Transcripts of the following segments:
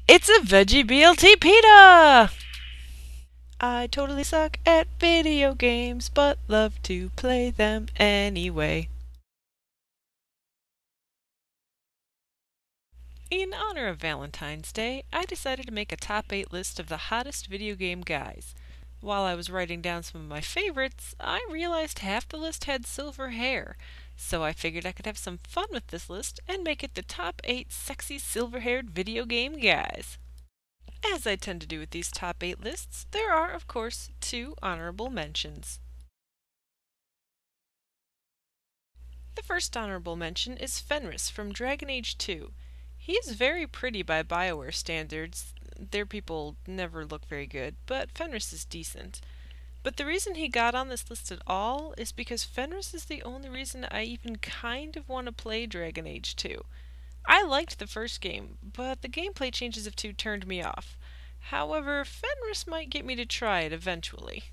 It's a veggie BLT pita! I totally suck at video games, but love to play them anyway. In honor of Valentine's Day, I decided to make a top 8 list of the hottest video game guys. While I was writing down some of my favorites, I realized half the list had silver hair, so I figured I could have some fun with this list and make it the top 8 sexy silver-haired video game guys. As I tend to do with these top 8 lists, there are, of course, 2 honorable mentions. The first honorable mention is Fenris from Dragon Age 2. He is very pretty by BioWare standards. Their people never look very good, but Fenris is decent. But the reason he got on this list at all is because Fenris is the only reason I even kind of want to play Dragon Age 2. I liked the first game, but the gameplay changes of 2 turned me off. However, Fenris might get me to try it eventually.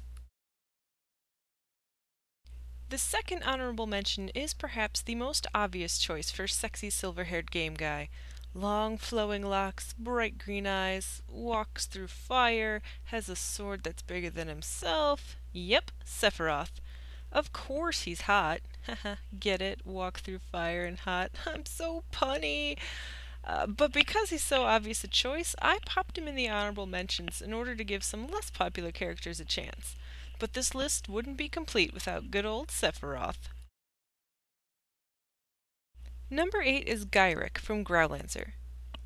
The second honorable mention is perhaps the most obvious choice for sexy silver-haired game guy. Long flowing locks, bright green eyes, walks through fire, has a sword that's bigger than himself. Yep, Sephiroth. Of course he's hot. Haha, get it? Walk through fire and hot. I'm so punny. But because he's so obvious a choice, I popped him in the honorable mentions in order to give some less popular characters a chance. But this list wouldn't be complete without good old Sephiroth. Number 8 is Gyrick from Growlancer.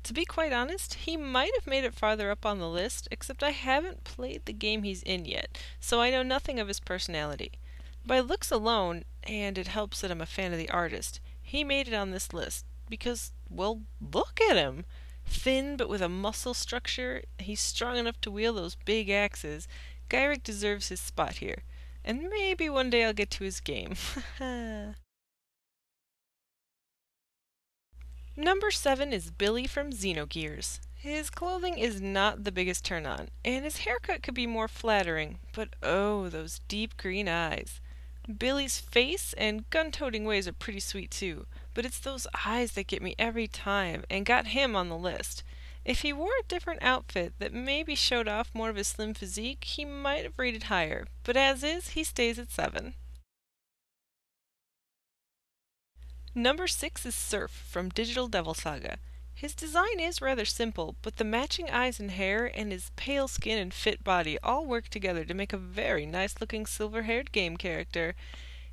To be quite honest, he might have made it farther up on the list, except I haven't played the game he's in yet, so I know nothing of his personality. By looks alone, and it helps that I'm a fan of the artist, he made it on this list, because, well, look at him! Thin but with a muscle structure, he's strong enough to wield those big axes. Gyrick deserves his spot here. And maybe one day I'll get to his game. Number 7 is Billy from Xenogears. His clothing is not the biggest turn on, and his haircut could be more flattering, but oh, those deep green eyes. Billy's face and gun-toting ways are pretty sweet too, but it's those eyes that get me every time and got him on the list. If he wore a different outfit that maybe showed off more of his slim physique, he might have rated higher, but as is, he stays at 7. Number 6 is Surf from Digital Devil Saga. His design is rather simple, but the matching eyes and hair and his pale skin and fit body all work together to make a very nice-looking silver-haired game character.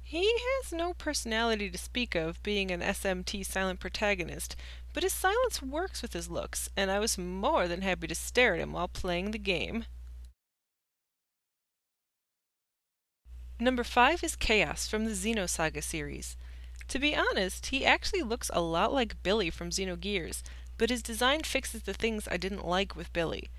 He has no personality to speak of, being an SMT silent protagonist, but his silence works with his looks, and I was more than happy to stare at him while playing the game. Number 5 is Chaos from the Xenosaga series. To be honest, he actually looks a lot like Billy from Xenogears, but his design fixes the things I didn't like with Billy.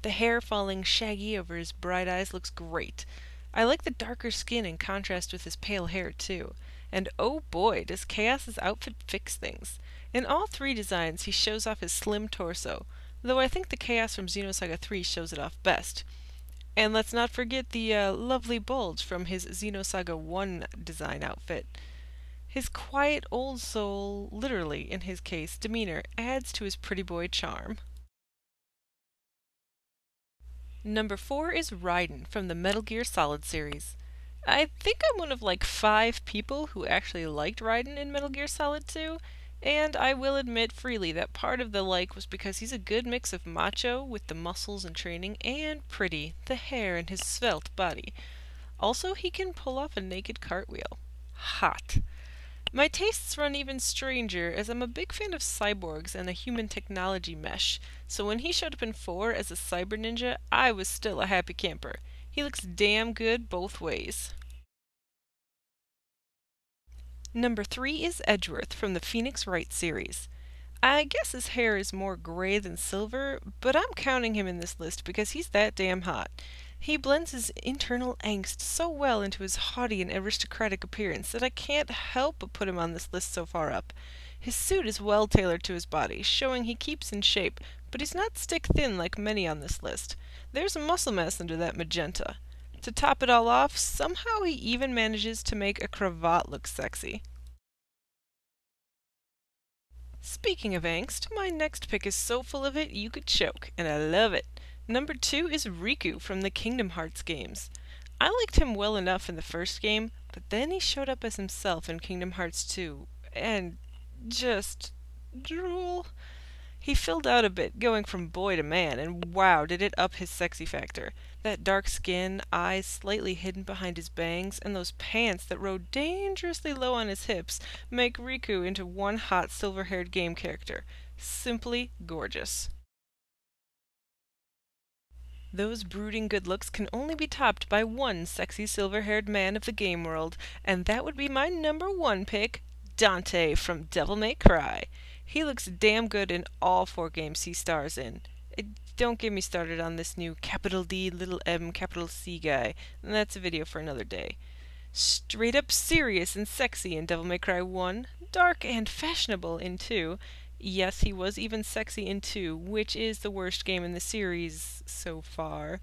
The hair falling shaggy over his bright eyes looks great. I like the darker skin in contrast with his pale hair too. And oh boy, does Chaos's outfit fix things. In all 3 designs he shows off his slim torso, though I think the Chaos from Xenosaga 3 shows it off best. And let's not forget the lovely bulge from his Xenosaga 1 design outfit. His quiet old soul, literally in his case, demeanor adds to his pretty boy charm. Number 4 is Raiden from the Metal Gear Solid series. I think I'm one of like 5 people who actually liked Raiden in Metal Gear Solid 2, and I will admit freely that part of the like was because he's a good mix of macho with the muscles and training, and pretty, the hair and his svelte body. Also, he can pull off a naked cartwheel. Hot. My tastes run even stranger, as I'm a big fan of cyborgs and a human technology mesh, so when he showed up in 4 as a cyber ninja, I was still a happy camper. He looks damn good both ways. Number 3 is Edgeworth from the Phoenix Wright series. I guess his hair is more gray than silver, but I'm counting him in this list because he's that damn hot. He blends his internal angst so well into his haughty and aristocratic appearance that I can't help but put him on this list so far up. His suit is well tailored to his body, showing he keeps in shape, but he's not stick-thin like many on this list. There's muscle mass under that magenta. To top it all off, somehow he even manages to make a cravat look sexy. Speaking of angst, my next pick is so full of it you could choke, and I love it. Number 2 is Riku from the Kingdom Hearts games. I liked him well enough in the first game, but then he showed up as himself in Kingdom Hearts 2, and just drool. He filled out a bit, going from boy to man, and wow, did it up his sexy factor. That dark skin, eyes slightly hidden behind his bangs, and those pants that rode dangerously low on his hips make Riku into one hot silver-haired game character. Simply gorgeous. Those brooding good looks can only be topped by one sexy silver-haired man of the game world, and that would be my number 1 pick, Dante from Devil May Cry. He looks damn good in all 4 games he stars in. Don't get me started on this new capital D, little m, capital C guy. That's a video for another day. Straight up serious and sexy in Devil May Cry 1, dark and fashionable in 2. Yes, he was even sexy in 2, which is the worst game in the series so far.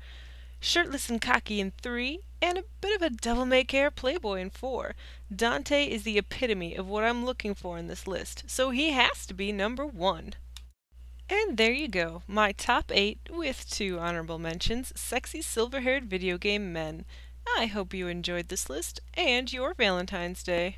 Shirtless and cocky in 3, and a bit of a devil may care playboy in 4. Dante is the epitome of what I'm looking for in this list, so he has to be number 1. And there you go, my top 8 with 2 honorable mentions, sexy silver-haired video game men. I hope you enjoyed this list and your Valentine's Day.